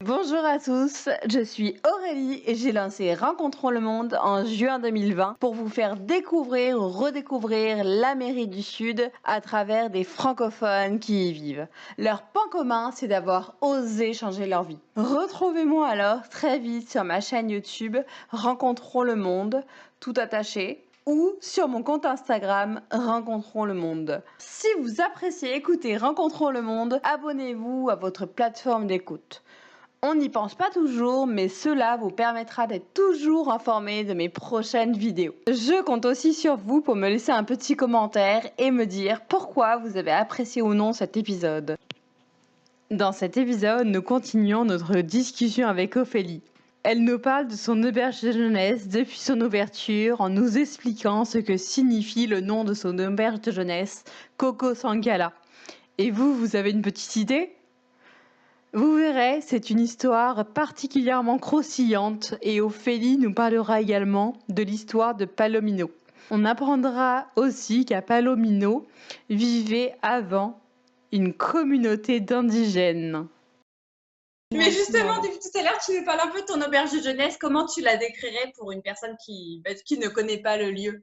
Bonjour à tous, je suis Aurélie et j'ai lancé Rencontrons le monde en juin 2020 pour vous faire découvrir ou redécouvrir l'Amérique du Sud à travers des francophones qui y vivent. Leur point commun, c'est d'avoir osé changer leur vie. Retrouvez-moi alors très vite sur ma chaîne YouTube Rencontrons le monde, tout attaché, ou sur mon compte Instagram Rencontrons le monde. Si vous appréciez écouter Rencontrons le monde, abonnez-vous à votre plateforme d'écoute. On n'y pense pas toujours, mais cela vous permettra d'être toujours informé de mes prochaines vidéos. Je compte aussi sur vous pour me laisser un petit commentaire et me dire pourquoi vous avez apprécié ou non cet épisode. Dans cet épisode, nous continuons notre discussion avec Ophélie. Elle nous parle de son auberge de jeunesse depuis son ouverture en nous expliquant ce que signifie le nom de son auberge de jeunesse, Coco Sankala. Et vous avez une petite idée ? Vous verrez, c'est une histoire particulièrement croustillante et Ophélie nous parlera également de l'histoire de Palomino. On apprendra aussi qu'à Palomino vivait avant une communauté d'indigènes. Mais justement, depuis tout à l'heure, tu nous parles un peu de ton auberge de jeunesse. Comment tu la décrirais pour une personne qui ne connaît pas le lieu?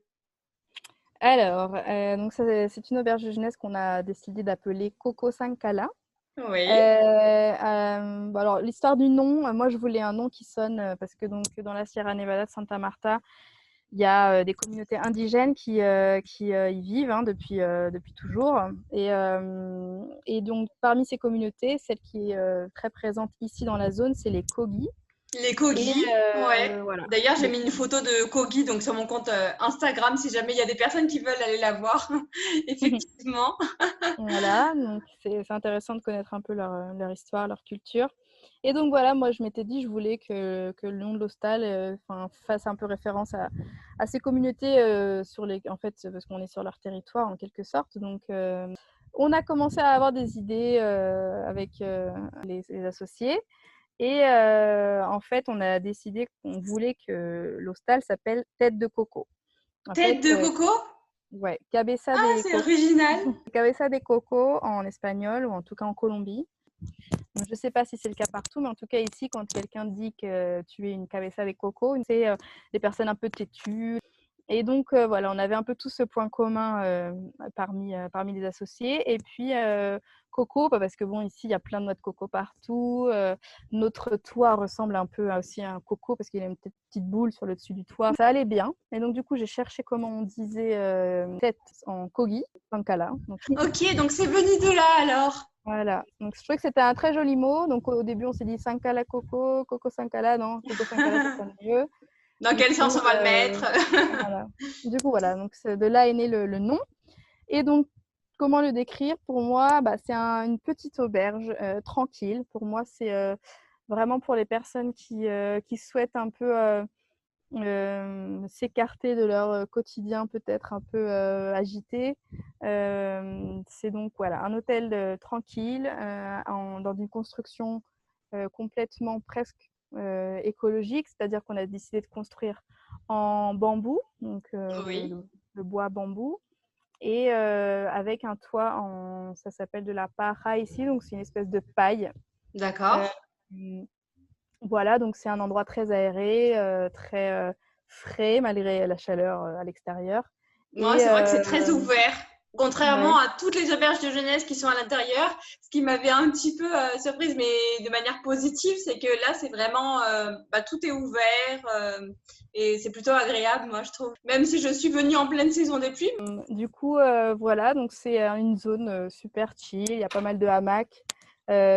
Alors, donc c'est une auberge de jeunesse qu'on a décidé d'appeler Coco Sankala. Oui. Alors l'histoire du nom, moi je voulais un nom qui sonne parce que donc dans la Sierra Nevada de Santa Marta, il y a des communautés indigènes qui y vivent depuis toujours. Et donc parmi ces communautés, celle qui est très présente ici dans la zone, c'est les Kogi. Les Kogi, ouais. Voilà. D'ailleurs, j'ai mis une photo de Kogi donc sur mon compte Instagram si jamais il y a des personnes qui veulent aller la voir. Effectivement. Voilà, donc c'est intéressant de connaître un peu leur histoire, leur culture. Et donc voilà, moi je m'étais dit, je voulais que le nom de l'hostal fasse un peu référence à ces communautés en fait, parce qu'on est sur leur territoire en quelque sorte. Donc on a commencé à avoir des idées avec les associés. Et en fait, on a décidé qu'on voulait que l'hostal s'appelle Tête de Coco. En Tête fait, de coco? ouais, Cabeza Ah, de c'est Coco. original. Cabeza de Coco en espagnol ou en tout cas en Colombie. Donc, je ne sais pas si c'est le cas partout, mais en tout cas ici, quand quelqu'un dit que tu es une cabeza de coco, c'est des personnes un peu têtues. Et donc voilà, on avait un peu tout ce point commun parmi les associés. Et puis coco, parce que bon, ici il y a plein de noix de coco partout. Notre toit ressemble un peu aussi à un coco parce qu'il y a une petite boule sur le dessus du toit. Ça allait bien. Et donc du coup, j'ai cherché comment on disait tête en kogi, pankala. Ok, donc c'est venu de là alors. Voilà, donc je trouvais que c'était un très joli mot. Donc au début, on s'est dit Sankala Coco, Coco Sankala, non, Coco Sankala, ça sonne mieux. Dans quel sens on va le mettre? Voilà. Du coup, voilà, donc de là est né le nom. Et donc, comment le décrire? Pour moi, c'est une petite auberge tranquille. Pour moi, c'est vraiment pour les personnes qui souhaitent un peu s'écarter de leur quotidien peut-être un peu agité. C'est donc voilà, un hôtel tranquille dans une construction complètement presque écologique, c'est-à-dire qu'on a décidé de construire en bambou, donc Oui. le bois bambou, et avec un toit ça s'appelle de la paja ici, donc c'est une espèce de paille. D'accord. Voilà, donc c'est un endroit très aéré, très frais malgré la chaleur à l'extérieur. Moi, c'est vrai que c'est très ouvert. Contrairement à toutes les auberges de jeunesse qui sont à l'intérieur, ce qui m'avait un petit peu surprise, mais de manière positive, c'est que là, c'est vraiment, tout est ouvert et c'est plutôt agréable, moi, je trouve. Même si je suis venue en pleine saison des pluies. Du coup, voilà, donc c'est une zone super chill, il y a pas mal de hamacs.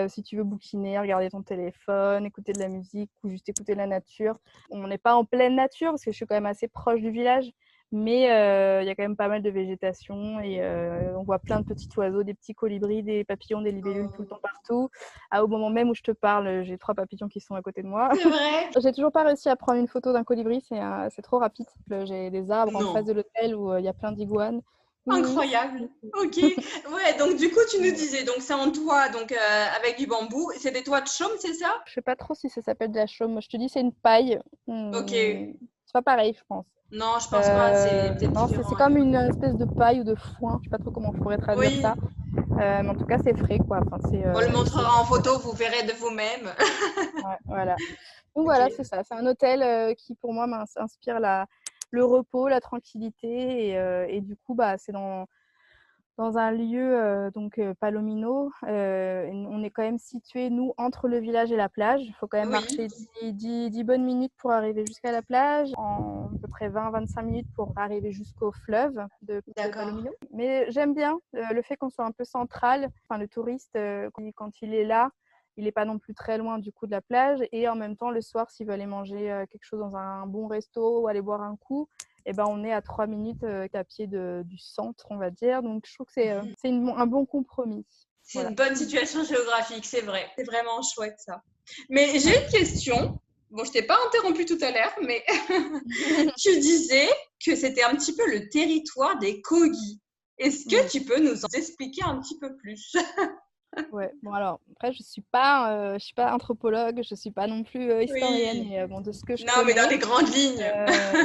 Si tu veux bouquiner, regarder ton téléphone, écouter de la musique ou juste écouter la nature. On n'est pas en pleine nature parce que je suis quand même assez proche du village, mais il y a quand même pas mal de végétation et on voit plein de petits oiseaux, des petits colibris, des papillons, des libellules tout le temps partout. Au moment même où je te parle, j'ai 3 papillons qui sont à côté de moi. C'est vrai. J'ai toujours pas réussi à prendre une photo d'un colibri, c'est trop rapide. J'ai des arbres en face de l'hôtel où il y a plein d'iguanes. Incroyable. Ok. Ouais, donc du coup, tu nous disais, donc c'est en toit, donc avec du bambou. C'est des toits de chaume, c'est ça? Je sais pas trop si ça s'appelle de la chaume. Je te dis, c'est une paille. Ok. pas pareil, je pense. Non, je pense pas. C'est peut-être Non, différent. c'est comme une espèce de paille ou de foin. Je sais pas trop comment je pourrais traduire Oui, ça. Mais en tout cas, c'est frais, quoi. Enfin, on le montrera en photo, vous verrez de vous-même. ouais, voilà. Donc voilà, Ok. c'est ça. C'est un hôtel qui, pour moi, m'inspire le repos, la tranquillité. Et du coup, bah, c'est dans un lieu, Palomino. On est quand même situé, nous, entre le village et la plage. Il faut quand même Oui, marcher 10 bonnes minutes pour arriver jusqu'à la plage, en à peu près 20-25 minutes pour arriver jusqu'au fleuve de d'accord. Palomino. Mais j'aime bien le fait qu'on soit un peu central. Enfin, le touriste, quand il est là, il n'est pas non plus très loin du coup de la plage. Et en même temps, le soir, s'il veut aller manger quelque chose dans un bon resto ou aller boire un coup, eh ben, on est à 3 minutes à pied du centre, on va dire. Donc, je trouve que c'est un bon compromis. C'est Voilà. une bonne situation géographique, c'est vrai. C'est vraiment chouette ça. Mais j'ai Ouais. une question. Bon, je t'ai pas interrompu tout à l'heure, mais tu disais que c'était un petit peu le territoire des Kogi. Est-ce que Oui. tu peux nous en expliquer un petit peu plus? Ouais. Bon, alors, après, je suis pas anthropologue, je suis pas non plus historienne, Oui. mais bon, de ce que je Non, mais dans connais, les grandes lignes.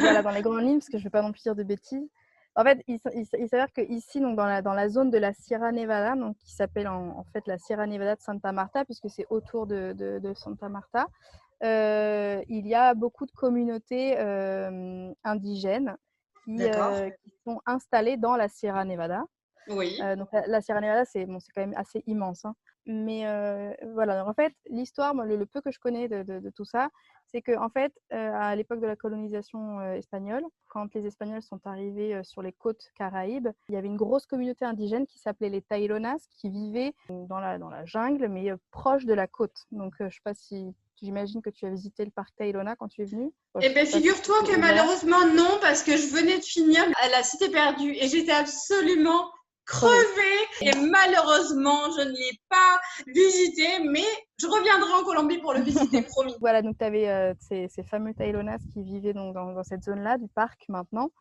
voilà, dans les grandes lignes, parce que je vais pas non plus dire de bêtises. En fait, il s'avère que ici, donc dans la zone de la Sierra Nevada, donc qui s'appelle en fait la Sierra Nevada de Santa Marta, puisque c'est autour de Santa Marta, il y a beaucoup de communautés indigènes D'accord. qui sont installées dans la Sierra Nevada. Oui. Donc la Sierra Nevada, c'est quand même assez immense, hein. Mais voilà, donc en fait, l'histoire, moi, le peu que je connais de tout ça, c'est qu'en fait, à l'époque de la colonisation espagnole, quand les Espagnols sont arrivés sur les côtes Caraïbes, il y avait une grosse communauté indigène qui s'appelait les Taïronas, qui vivaient dans la jungle, mais proche de la côte. Donc je ne sais pas si j'imagine que tu as visité le parc Tayrona quand tu es venu. Bon, Eh je bien, sais pas si figure-toi c'était que ouvert. malheureusement, non, parce que je venais de finir à la Cité perdue et j'étais absolument Crevé. crevée. Et malheureusement, je ne l'ai pas visité, mais je reviendrai en Colombie pour le visiter, promis. Voilà, donc tu avais ces fameux Taïlonas qui vivaient donc dans cette zone-là du parc maintenant.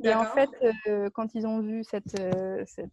Et en fait, D'accord. quand ils ont vu cette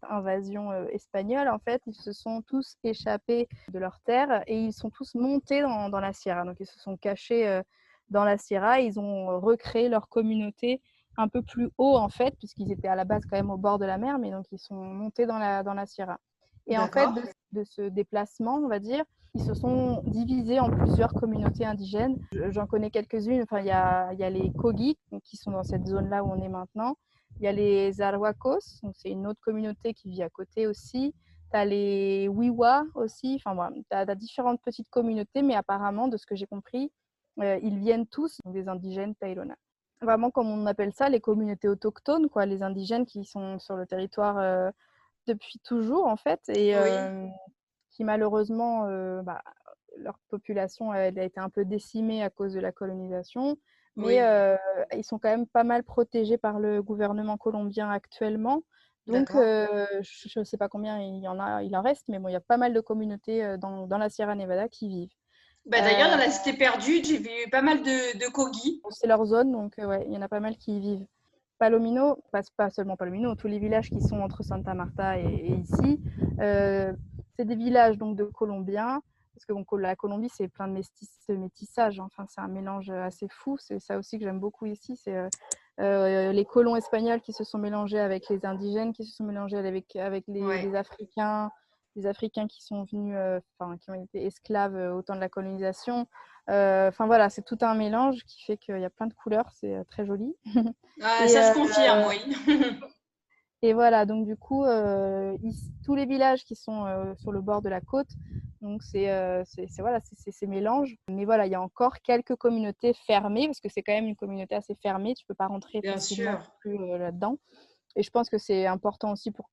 invasion espagnole, en fait, ils se sont tous échappés de leur terre et ils sont tous montés dans la Sierra. Donc, ils se sont cachés dans la Sierra. Ils ont recréé leur communauté un peu plus haut, en fait, puisqu'ils étaient à la base quand même au bord de la mer, mais donc ils sont montés dans la Sierra. Et en fait, D'accord. de ce déplacement, on va dire, ils se sont divisés en plusieurs communautés indigènes. J'en connais quelques-unes. Enfin, il y a les Kogi, qui sont dans cette zone-là où on est maintenant. Il y a les Arhuacos, donc c'est une autre communauté qui vit à côté aussi. Tu as les Wiwa aussi. Enfin, voilà, tu as différentes petites communautés, mais apparemment, de ce que j'ai compris, ils viennent tous des indigènes Taïlona. Vraiment, comme on appelle ça, les communautés autochtones, quoi, les indigènes qui sont sur le territoire depuis toujours, en fait, et Oui. qui malheureusement, leur population elle a été un peu décimée à cause de la colonisation, mais Oui. ils sont quand même pas mal protégés par le gouvernement colombien actuellement. Donc, D'accord. je ne sais pas combien il en reste, mais bon, il y a pas mal de communautés dans la Sierra Nevada qui vivent. Bah, d'ailleurs, dans la Cité perdue, j'ai vu pas mal de Kogi. C'est leur zone, donc ouais, il y en a pas mal qui y vivent. Palomino, pas seulement Palomino, tous les villages qui sont entre Santa Marta et ici, c'est des villages donc de Colombiens, parce que bon, la Colombie c'est plein de métissage, hein. Enfin, c'est un mélange assez fou, c'est ça aussi que j'aime beaucoup ici, c'est les colons espagnols qui se sont mélangés avec les indigènes, qui se sont mélangés avec Ouais. les Africains qui sont venus, qui ont été esclaves au temps de la colonisation. Enfin voilà, c'est tout un mélange qui fait qu'il y a plein de couleurs, c'est très joli. Ah, Et, ça se confirme, oui. et voilà, donc du coup, tous les villages qui sont sur le bord de la côte, donc voilà, c'est ces mélanges. Mais voilà, il y a encore quelques communautés fermées, parce que c'est quand même une communauté assez fermée, tu ne peux pas rentrer Bien facilement sûr. plus là-dedans. Et je pense que c'est important aussi pour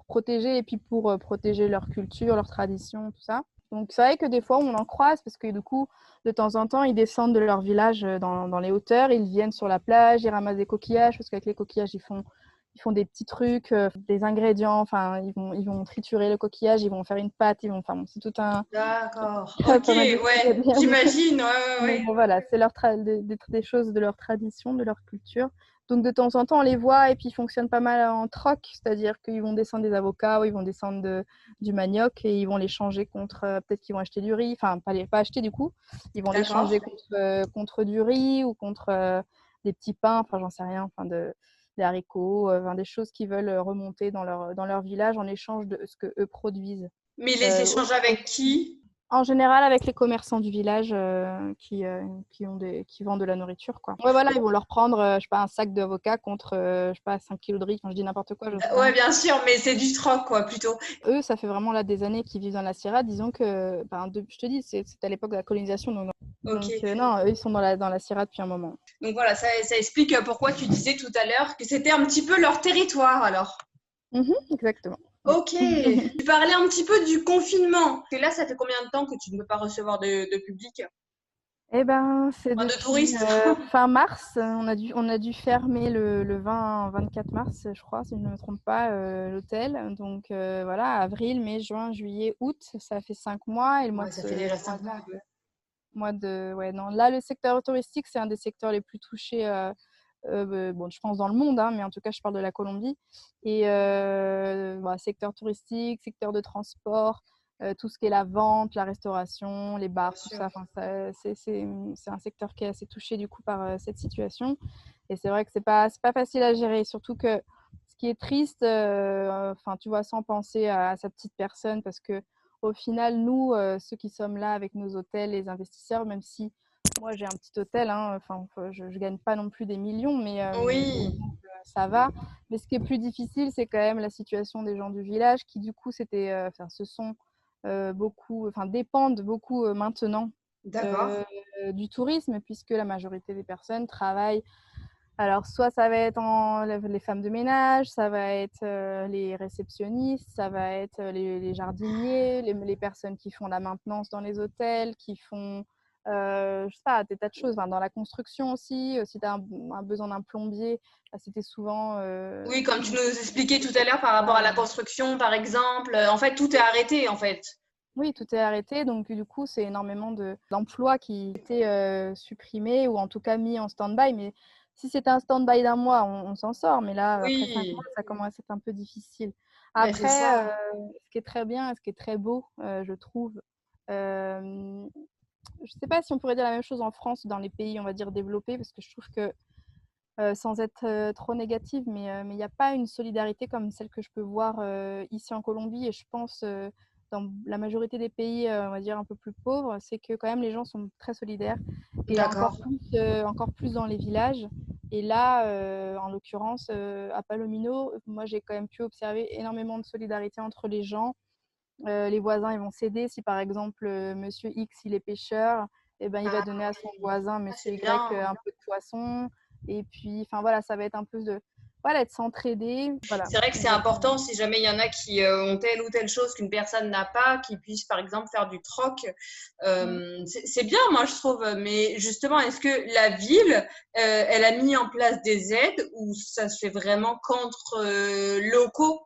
protéger, et puis pour protéger leur culture, leur tradition, tout ça. Donc c'est vrai que des fois, on en croise, parce que du coup, de temps en temps, ils descendent de leur village dans les hauteurs, ils viennent sur la plage, ils ramassent des coquillages, parce qu'avec les coquillages, ils font des petits trucs, des ingrédients, enfin, ils vont triturer le coquillage, ils vont faire une pâte, enfin, bon, c'est tout un... D'accord. Ok, pas mal de trucs à ouais. dire. J'imagine, ouais, Mais ouais. bon, voilà, c'est des choses de leur tradition, de leur culture. Donc de temps en temps, on les voit et puis ils fonctionnent pas mal en troc, c'est-à-dire qu'ils vont descendre des avocats ou ils vont descendre du manioc et ils vont les changer contre, peut-être qu'ils vont acheter du riz, enfin pas acheter du coup, ils vont les D'accord. changer contre du riz ou contre des petits pains, enfin j'en sais rien, des haricots, des choses qu'ils veulent remonter dans leur village en échange de ce que eux produisent. Mais ils les échangent avec qui? En général, avec les commerçants du village qui vendent de la nourriture, quoi. Ouais, voilà, ils vont leur prendre, je sais pas, un sac d'avocats contre, je sais pas, 5 kilos de riz. Enfin, je dis n'importe quoi. Ouais, bien sûr, mais c'est du troc, quoi, plutôt. Eux, ça fait vraiment là des années qu'ils vivent dans la Sierra. Disons que, je te dis, c'était à l'époque de la colonisation. Donc non, eux, ils sont dans la Sierra depuis un moment. Donc voilà, ça explique pourquoi tu disais tout à l'heure que c'était un petit peu leur territoire, alors. Exactement. Ok. Tu parlais un petit peu du confinement. Et là, ça fait combien de temps que tu ne peux pas recevoir de public? Eh ben, c'est de depuis touristes. fin mars. On a dû fermer le 24 mars, je crois, si je ne me trompe pas, l'hôtel. Donc voilà, avril, mai, juin, juillet, août, ça fait 5 mois. Et le mois ça fait déjà 5 mois. ouais, non. Là, le secteur touristique, c'est un des secteurs les plus touchés, bon, je pense dans le monde, hein, mais en tout cas, je parle de la Colombie. Et secteur touristique, secteur de transport, tout ce qui est la vente, la restauration, les bars, tout ça. C'est un secteur qui est assez touché du coup par cette situation. Et c'est vrai que c'est pas facile à gérer, surtout que ce qui est triste, tu vois, sans penser à sa petite personne, parce que au final, nous, ceux qui sommes là avec nos hôtels, les investisseurs, même si moi j'ai un petit hôtel, hein, je gagne pas non plus des millions, mais Oui. Ça va. Mais ce qui est plus difficile, c'est quand même la situation des gens du village qui, du coup, dépendent beaucoup maintenant du tourisme, puisque la majorité des personnes travaillent. Alors, soit ça va être les femmes de ménage, ça va être les réceptionnistes, ça va être les jardiniers, les personnes qui font la maintenance dans les hôtels, qui font je sais pas, des tas de choses. Enfin, dans la construction aussi, si tu as un besoin d'un plombier, c'était souvent… Oui, comme tu nous expliquais tout à l'heure par rapport à la construction, par exemple. En fait, tout est arrêté, en fait. Oui, tout est arrêté. Donc, du coup, c'est énormément d'emplois qui étaient supprimés ou en tout cas mis en stand-by. Mais si c'était un stand-by d'un mois, on s'en sort. Mais là, après 5 mois, ça commence à être un peu difficile. Après, ce qui est très bien, ce qui est très beau, je trouve, je ne sais pas si on pourrait dire la même chose en France, dans les pays, on va dire, développés, parce que je trouve que, sans être trop négative, mais il n'y a pas une solidarité comme celle que je peux voir ici en Colombie. Et je pense, dans la majorité des pays, on va dire, un peu plus pauvres, c'est que quand même les gens sont très solidaires. Et encore plus dans les villages. Et là, en l'occurrence, à Palomino, moi, j'ai quand même pu observer énormément de solidarité entre les gens. Les voisins, ils vont s'aider. Si par exemple, monsieur X, il est pêcheur, il va donner à son voisin, monsieur Y, un peu de poisson. Et puis, voilà, ça va être un peu de s'entraider. Voilà. C'est vrai que c'est important, si jamais il y en a qui ont telle ou telle chose qu'une personne n'a pas, qu'ils puissent par exemple faire du troc. C'est bien, moi je trouve. Mais justement, est-ce que la ville, elle a mis en place des aides ou ça se fait vraiment qu'entre locaux?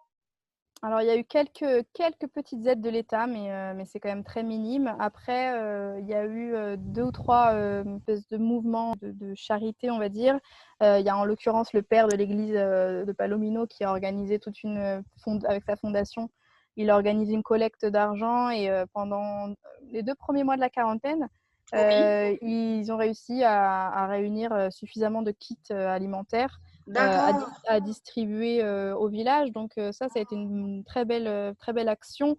Alors, il y a eu quelques petites aides de l'État, mais c'est quand même très minime. Après, il y a eu 2 ou 3 espèces de mouvements de charité, on va dire. Il y a en l'occurrence le père de l'église de Palomino qui a organisé avec sa fondation, il a organisé une collecte d'argent et pendant les 2 premiers mois de la quarantaine, ils ont réussi à réunir suffisamment de kits alimentaires à distribuer au village. Donc ça a été une très belle action.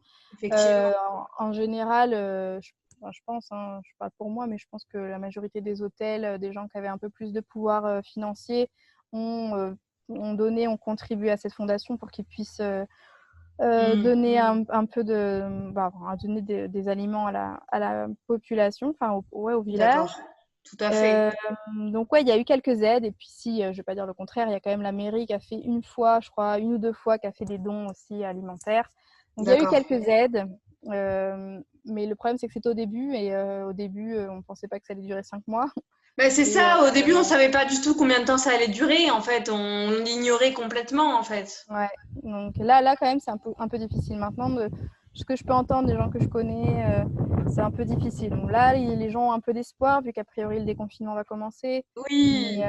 En général, je pense, hein, je parle pour moi, mais je pense que la majorité des hôtels, des gens qui avaient un peu plus de pouvoir financier ont donné, ont contribué à cette fondation pour qu'ils puissent donner un peu donner des aliments à la population, au village. D'accord, tout à fait. Donc il y a eu quelques aides. Et puis si, je vais pas dire le contraire, il y a quand même la mairie qui a fait une fois, je crois, 1 ou 2 fois, qui a fait des dons aussi alimentaires. Donc il y a eu quelques aides. Mais le problème, c'est que c'était au début. Et au début, on ne pensait pas que ça allait durer 5 mois. C'est ça, au début, on ne savait pas du tout combien de temps ça allait durer. En fait, on l'ignorait complètement, en fait. Ouais, donc là quand même, c'est un peu difficile maintenant. Ce que je peux entendre des gens que je connais, c'est un peu difficile. Donc là, les gens ont un peu d'espoir, vu qu'a priori, le déconfinement va commencer. Oui.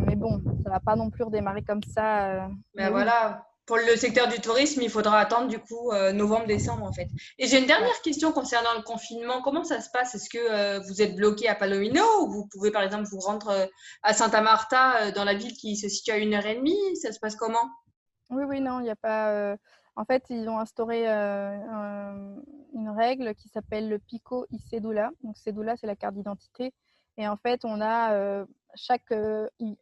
Mais bon, ça va pas non plus redémarrer comme ça. Ben voilà. pour le secteur du tourisme, il faudra attendre du coup novembre-décembre en fait. Et j'ai une dernière question concernant le confinement. Comment ça se passe? Est-ce que vous êtes bloqué à Palomino ou vous pouvez par exemple vous rendre à Santa Marta dans la ville qui se situe à 1h30? Ça se passe comment? Oui, oui, non, il n'y a pas. En fait, ils ont instauré une règle qui s'appelle le Pico y Cédula. Donc, Cédula, c'est la carte d'identité. Et en fait, on a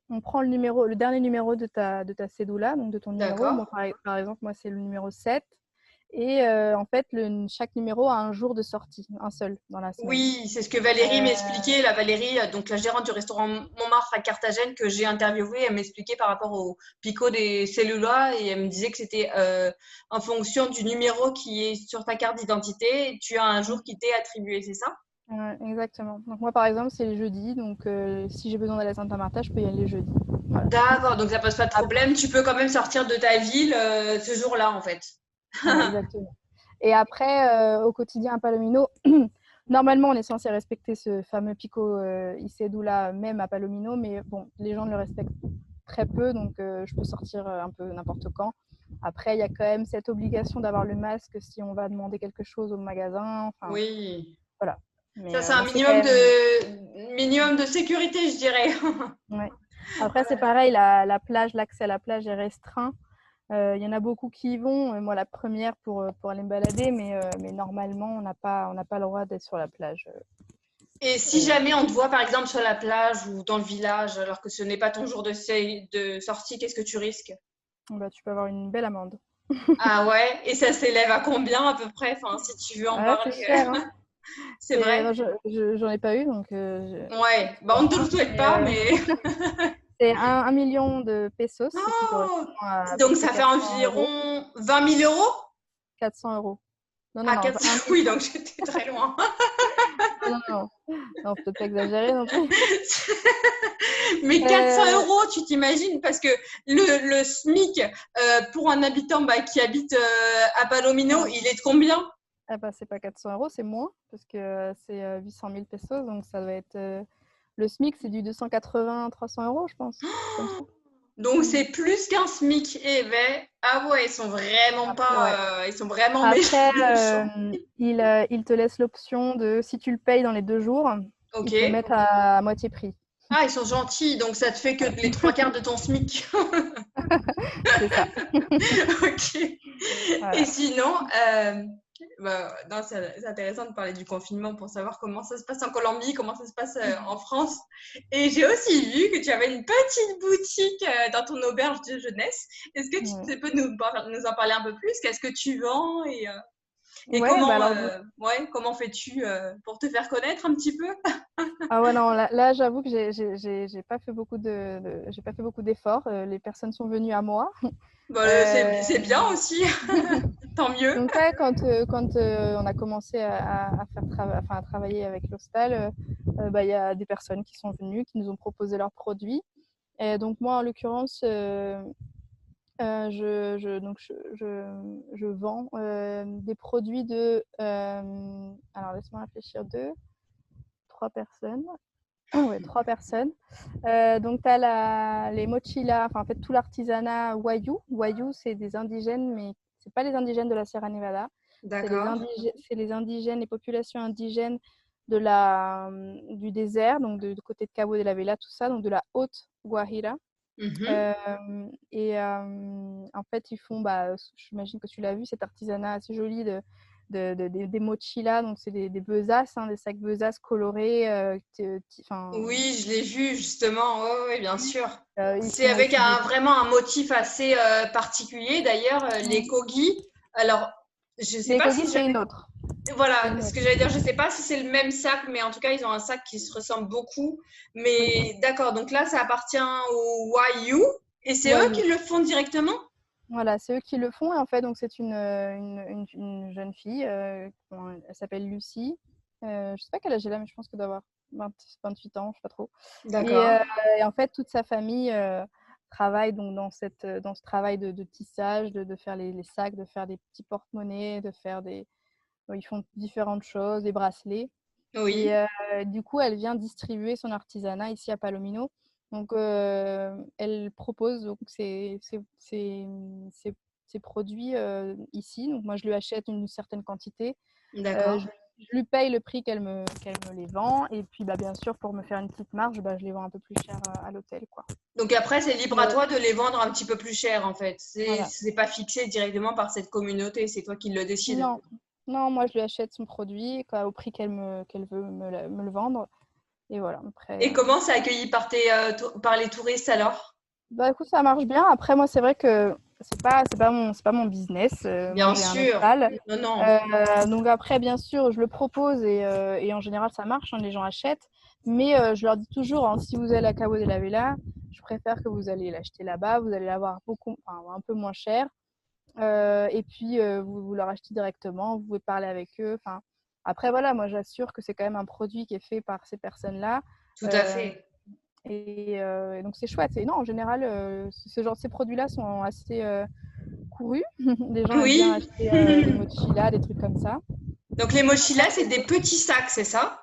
on prend le dernier numéro de ta cédula, donc de ton numéro. D'accord. Moi, par exemple, moi, c'est le numéro 7. Et en fait, chaque numéro a un jour de sortie, un seul dans la semaine. Oui, c'est ce que Valérie m'expliquait. La Valérie, donc la gérante du restaurant Montmartre à Carthagène que j'ai interviewée, elle m'expliquait par rapport au Pico des cellulas et elle me disait que c'était en fonction du numéro qui est sur ta carte d'identité, tu as un jour qui t'est attribué, c'est ça? Ouais, exactement. Donc moi, par exemple, c'est les jeudis. Donc si j'ai besoin d'aller à Santa Marta, je peux y aller jeudi. Voilà. D'accord, donc ça pose pas de problème. Tu peux quand même sortir de ta ville ce jour-là, en fait. Ouais, exactement. Et après, au quotidien à Palomino, normalement, on est censé respecter ce fameux Pico y Cédula même à Palomino, mais bon, les gens ne le respectent très peu, donc je peux sortir un peu n'importe quand. Après, il y a quand même cette obligation d'avoir le masque si on va demander quelque chose au magasin. Enfin, Oui. voilà. Mais, Ça, c'est un c'est quand minimum de sécurité, je dirais. ouais. Après, c'est pareil, la plage, l'accès à la plage est restreint. Il y en a beaucoup qui y vont. Moi, la première pour aller me balader, mais normalement, on n'a pas le droit d'être sur la plage. Et si jamais on te voit, par exemple, sur la plage ou dans le village, alors que ce n'est pas ton jour de sortie, qu'est-ce que tu risques? Bah, tu peux avoir une belle amende. Ah ouais? Et ça s'élève à combien à peu près? Enfin, si tu veux en Ah, c'est parler, cher, hein. c'est vrai? Non, j'en ai pas eu, donc Ouais. Bah, on ne te le souhaite mais, pas, mais... c'est 1 million de pesos, ce qui Oh! correspond à peu Donc, près ça fait 400 euros. environ 20 000 euros? 400 euros. Non, non, Ah, non, 400. Oui, donc j'étais très loin. non, non, non. Non, peut-être pas exagérer non plus. Mais 400 euros, tu t'imagines? Parce que le SMIC pour un habitant qui habite à Palomino, il est de combien? Ah bah, c'est pas 400 euros, c'est moins, parce que c'est 800 000 pesos, donc ça doit être. Le SMIC, c'est du 280-300 euros, je pense. Comme ça. Donc c'est plus qu'un SMIC. Eh ben, ah ouais, Après, ouais. ils sont vraiment Après, méchants. il te laisse l'option de, si tu le payes dans les 2 jours, Ok. il te le met à moitié prix. Ah, ils sont gentils, donc ça te fait que les 3/4 de ton SMIC. C'est ça. Ok. Et Voilà. sinon, non, c'est intéressant de parler du confinement pour savoir comment ça se passe en Colombie, comment ça se passe en France. Et j'ai aussi vu que tu avais une petite boutique dans ton auberge de jeunesse. Est-ce que Ouais. tu peux nous en parler un peu plus? Qu'est-ce que tu vends et Ouais, bah comment, alors, comment fais-tu pour te faire connaître un petit peu? ah ouais, non, là j'avoue que j'ai pas fait j'ai pas fait beaucoup d'efforts. Les personnes sont venues à moi. Bah, c'est bien Euh, aussi, tant mieux. Donc ouais, quand on a commencé à travailler avec l'hostal, bah, il y a des personnes qui sont venues, qui nous ont proposé leurs produits. Et donc moi, en l'occurrence, donc je vends des produits alors laisse-moi réfléchir, 2, 3 personnes. Ouais, 3 personnes. Donc, tu as les mochilas, enfin, en fait, tout l'artisanat Wayuu. Wayuu, c'est des indigènes, mais c'est pas les indigènes de la Sierra Nevada. D'accord. C'est les indigènes, les populations indigènes du désert, donc du côté de Cabo de la Vela, tout ça, donc de la haute Guajira. Mhm. En fait, ils font, bah, j'imagine que tu l'as vu, cet artisanat assez joli des mochilas, donc c'est des besaces, hein, des sacs besaces colorés. Oui, je l'ai vu justement. Oui, bien sûr. Ils C'est font avec aussi des. vraiment un motif assez particulier. D'ailleurs, les Kogi. Alors, je sais Les pas Kogis, si c'est jamais. une autre. C'est Voilà, une ce autre. que j'allais dire, je sais pas si c'est le même sac, mais en tout cas, ils ont un sac qui se ressemble beaucoup. Oui, Mais d'accord, donc là, ça appartient au YU et c'est eux Wayuu. qui le font directement? Voilà, c'est eux qui le font. Et en fait, donc c'est une jeune fille. Elle s'appelle Lucie. Je sais pas quel âge elle a, mais je pense qu'elle doit avoir 28 ans, je sais pas trop. Et, D'accord. et en fait, toute sa famille travaille donc dans ce travail de tissage, de faire les sacs, de faire des petits porte-monnaies, de faire des. Ils font différentes choses, des bracelets. Et Oui. du coup, elle vient distribuer son artisanat ici à Palomino. Donc, elle propose, donc c'est ses produits ici. Donc moi, je lui achète une certaine quantité. D'accord. Je lui paye le prix qu'elle me les vend. Et puis, bien sûr, pour me faire une petite marge, je les vends un peu plus cher à l'hôtel, quoi. Donc après, c'est libre à toi de les vendre un petit peu plus cher, en fait. Voilà. C'est pas fixé directement par cette communauté, c'est toi qui le décides. Non, moi, je lui achète son produit au prix qu'elle veut me le vendre. Et voilà. Après, Et comment c'est accueilli par les touristes alors? écoute, ça marche bien. Après, moi, c'est vrai que c'est pas mon business. Bien Moi, j'ai un sûr. hôtel. Non, non. Donc après, bien sûr, je le propose et en général, ça marche, hein, les gens achètent. Mais je leur dis toujours, hein, si vous allez à Cabo de la Vela, je préfère que vous allez l'acheter là-bas. Vous allez l'avoir un peu moins cher. Et puis, vous leur achetez directement. Vous pouvez parler avec eux. Enfin, après, voilà, moi, j'assure que c'est quand même un produit qui est fait par ces personnes-là. Tout à fait. Et donc, c'est chouette. Et non, en général, ces produits-là sont assez courus. Les gens aiment bien Oui. acheter des mochilas, des trucs comme ça. Donc les mochilas, c'est des petits sacs, c'est ça?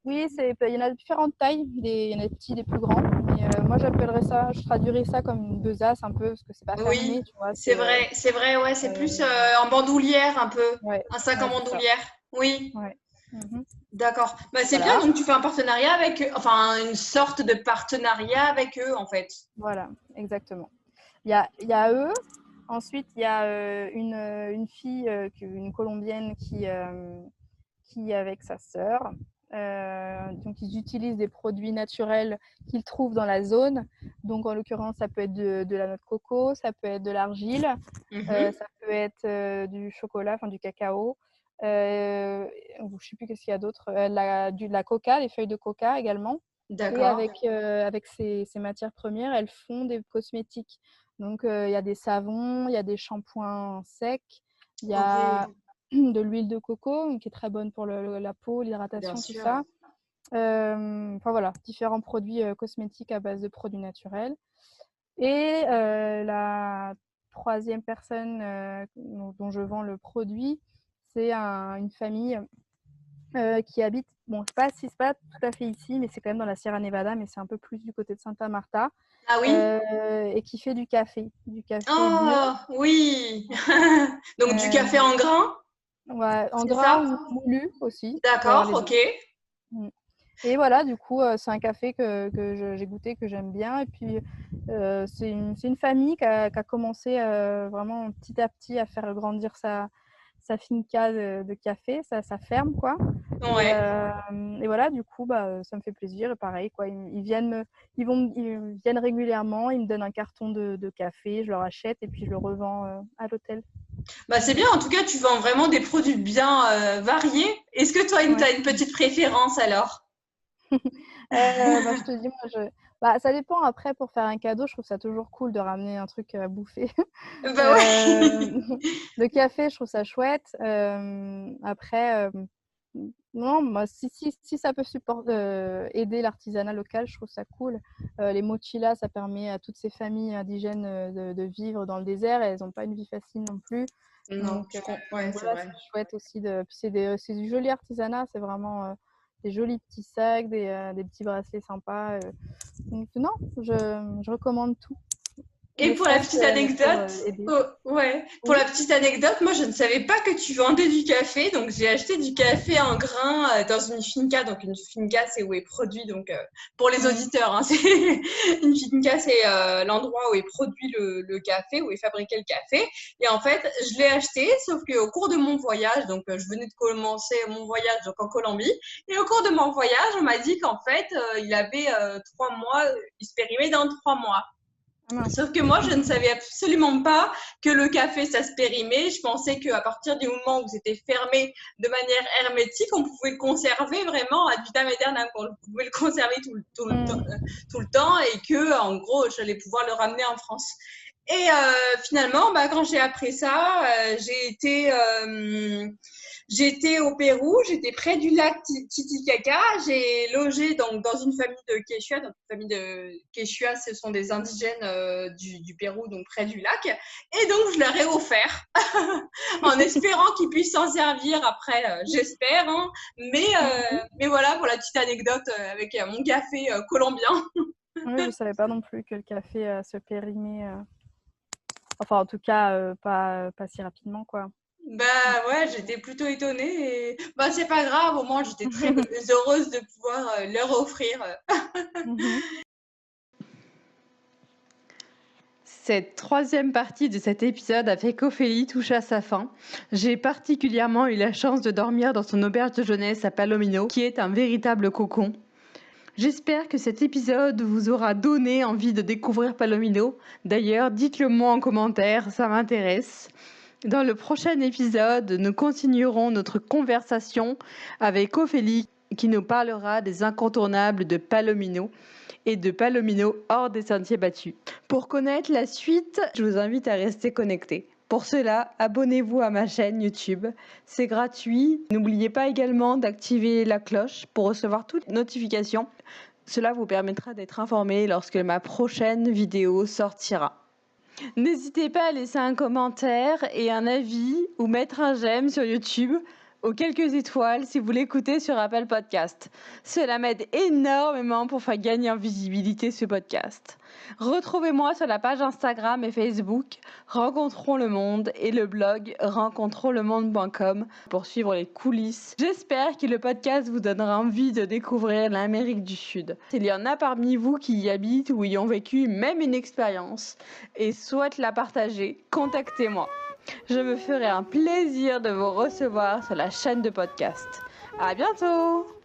Oui, il y en a de différentes tailles. Il y en a des petits, des plus grands. Mais moi, j'appellerais ça, je traduirais ça comme une besace un peu, parce que c'est pas fermé, Oui, tu vois. c'est vrai, ouais, c'est plus en bandoulière un peu, Ouais, un sac en ouais, c'est ça. bandoulière. Oui, Ouais. Mhm. d'accord. C'est bien, Voilà, donc tu fais un partenariat avec eux, enfin une sorte de partenariat avec eux en fait. voilà, exactement. Il y a eux. Ensuite, il y a une fille, une Colombienne qui est avec sa sœur. Donc, ils utilisent des produits naturels qu'ils trouvent dans la zone. Donc, en l'occurrence, ça peut être de la noix de coco, ça peut être de l'argile, ça peut être du chocolat, enfin du cacao. Je ne sais plus qu'est-ce qu'il y a d'autre. De la coca, des feuilles de coca également. Et D'accord. avec ces matières premières, elles font des cosmétiques. Donc, il y a des savons, il y a des shampoings secs, il y a Ok, de l'huile de coco qui est très bonne pour la peau, bien l'hydratation, tout sûr. ça. Enfin voilà, différents produits cosmétiques à base de produits naturels. Et la troisième personne dont je vends le produit, c'est une famille qui habite, bon, c'est pas tout à fait ici, mais c'est quand même dans la Sierra Nevada, mais c'est un peu plus du côté de Santa Marta, Ah oui? et qui fait du café bio. Oh oui. Donc du café Euh, en grains, ouais, en c'est grain ça? ou moulu aussi, tu peux avoir D'accord, les deux. ok. Mm. Et voilà, du coup, c'est un café que j'ai goûté, que j'aime bien. Et puis, c'est une famille qui a commencé vraiment petit à petit à faire grandir sa finca de café, sa ferme, quoi. Ouais. Et voilà, du coup, ça me fait plaisir. Et pareil, quoi, ils viennent régulièrement, ils me donnent un carton de café, je leur achète et puis je le revends à l'hôtel. C'est bien, en tout cas, tu vends vraiment des produits bien variés. Est-ce que toi, tu Ouais. as une petite préférence alors? Je te dis, ça dépend. Après, pour faire un cadeau, je trouve ça toujours cool de ramener un truc à bouffer. Bah Euh, ouais. le café, je trouve ça chouette. Après, non, moi, si ça peut aider l'artisanat local, je trouve ça cool. Les mochilas, ça permet à toutes ces familles indigènes de vivre dans le désert et elles n'ont pas une vie facile non plus. Non, Donc, je comprends. Ouais, c'est voilà, vrai. c'est chouette aussi. Puis c'est du joli artisanat, c'est vraiment des jolis petits sacs, des petits bracelets sympas. Donc, non, je recommande tout, Et ne pour la serait-ce petite que pour anecdote, aider. ouais, pour Oui. la petite anecdote, moi je ne savais pas que tu vendais du café, donc j'ai acheté du café en grains dans une finca. Donc une finca, c'est où est produit. Donc pour les Mhm. auditeurs, hein, c'est une finca, c'est l'endroit où est produit le café, où est fabriqué le café. Et en fait, je l'ai acheté, sauf qu'au cours de mon voyage, donc je venais de commencer mon voyage donc en Colombie, et au cours de mon voyage, on m'a dit qu'en fait, il avait 3 mois, il se périmait dans 3 mois. Ah mince. Sauf que moi, je ne savais absolument pas que le café, ça se périmait. Je pensais qu'à partir du moment où c'était fermé de manière hermétique, on pouvait le conserver vraiment ad vitam aeternam. On pouvait le conserver Mhm. tout le temps et que, en gros, j'allais pouvoir le ramener en France. Et finalement, quand j'ai appris ça, j'étais au Pérou, j'étais près du lac Titicaca. J'ai logé donc dans une famille de Quechua. Donc, une famille de Quechua, ce sont des indigènes du Pérou, donc près du lac. Et donc, je leur ai offert, en espérant qu'ils puissent s'en servir après, j'espère. Hein. Mais voilà pour la petite anecdote avec mon café colombien. Oui, je savais pas non plus que le café se périmait. Enfin, en tout cas, pas si rapidement, quoi. Bah ouais, j'étais plutôt étonnée. Et... Bah c'est pas grave, au moins j'étais très heureuse de pouvoir leur offrir. Cette troisième partie de cet épisode a fait qu'Ophélie touche à sa fin. J'ai particulièrement eu la chance de dormir dans son auberge de jeunesse à Palomino, qui est un véritable cocon. J'espère que cet épisode vous aura donné envie de découvrir Palomino. D'ailleurs, dites-le moi en commentaire, ça m'intéresse. Dans le prochain épisode, nous continuerons notre conversation avec Ophélie qui nous parlera des incontournables de Palomino et de Palomino hors des sentiers battus. Pour connaître la suite, je vous invite à rester connectés. Pour cela, abonnez-vous à ma chaîne YouTube, c'est gratuit. N'oubliez pas également d'activer la cloche pour recevoir toutes les notifications. Cela vous permettra d'être informé lorsque ma prochaine vidéo sortira. N'hésitez pas à laisser un commentaire et un avis ou mettre un j'aime sur YouTube ou quelques étoiles si vous l'écoutez sur Apple Podcast. Cela m'aide énormément pour faire gagner en visibilité ce podcast. Retrouvez-moi sur la page Instagram et Facebook Rencontrons le Monde et le blog rencontronslemonde.com pour suivre les coulisses. J'espère que le podcast vous donnera envie de découvrir l'Amérique du Sud. S'il y en a parmi vous qui y habitent ou y ont vécu même une expérience et souhaitent la partager, contactez-moi. Je me ferai un plaisir de vous recevoir sur la chaîne de podcast. À bientôt!